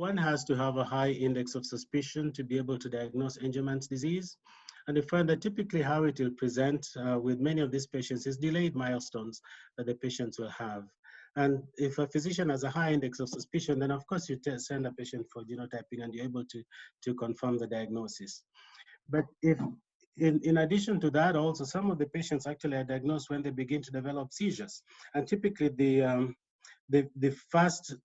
one has to have a high index of suspicion to be able to diagnose Angelman's disease. And we find that typically how it will present with many of these patients is delayed milestones that the patients will have. And if a physician has a high index of suspicion, then of course you send a patient for genotyping and you're able to confirm the diagnosis. But if, in addition to that, also some of the patients actually are diagnosed when they begin to develop seizures. And typically the first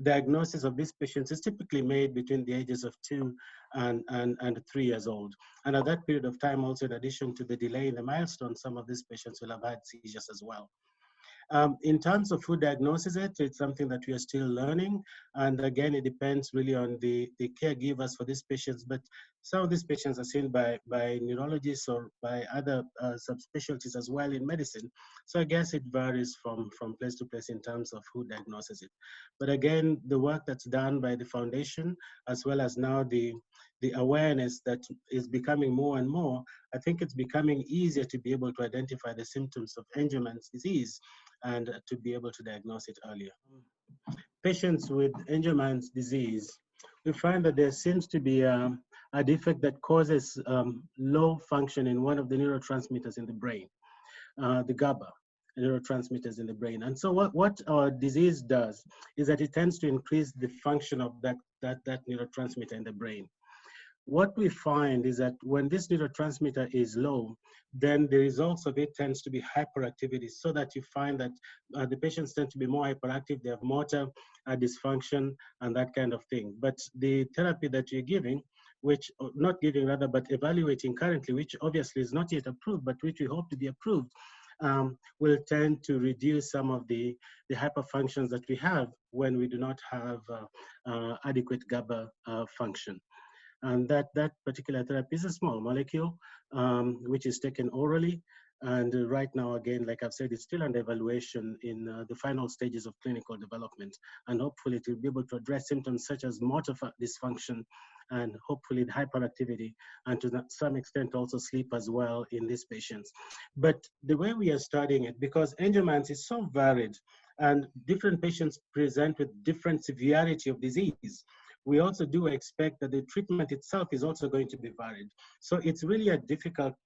diagnosis of these patients is typically made between the ages of 2 and 3 years old. And at that period of time, also in addition to the delay in the milestone, some of these patients will have had seizures as well. In terms of who diagnoses it, it's something that we are still learning. And again, it depends really on the caregivers for these patients. But some of these patients are seen by neurologists or by other subspecialties as well in medicine. So I guess it varies from place to place in terms of who diagnoses it. But again, the work that's done by the foundation, as well as now the awareness that is becoming more and more, I think it's becoming easier to be able to identify the symptoms of Angelman's disease and to be able to diagnose it earlier. Patients with Angelman's disease, we find that there seems to be a defect that causes low function in one of the neurotransmitters in the brain, the GABA neurotransmitters in the brain. And so what our disease does is that it tends to increase the function of that neurotransmitter in the brain. What we find is that when this neurotransmitter is low, then the results of it tends to be hyperactivity, so that you find that the patients tend to be more hyperactive, they have motor dysfunction and that kind of thing. But the therapy that you're giving, which, not giving rather, but evaluating currently, which obviously is not yet approved, but which we hope to be approved, will tend to reduce some of the hyperfunctions that we have when we do not have adequate GABA function. And that particular therapy is a small molecule, which is taken orally. And right now, again, like I've said, it's still under evaluation in the final stages of clinical development. And hopefully it will be able to address symptoms such as motor dysfunction and hopefully the hyperactivity, and to some extent also sleep as well in these patients. But the way we are studying it, because Angelman's is so varied and different patients present with different severity of disease, we also do expect that the treatment itself is also going to be varied. So it's really a difficult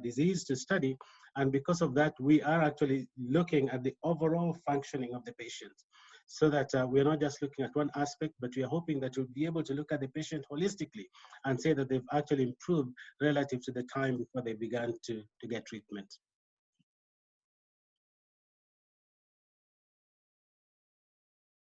disease to study. And because of that, we are actually looking at the overall functioning of the patient, so that we're not just looking at one aspect, but we are hoping that we'll be able to look at the patient holistically and say that they've actually improved relative to the time before they began to get treatment.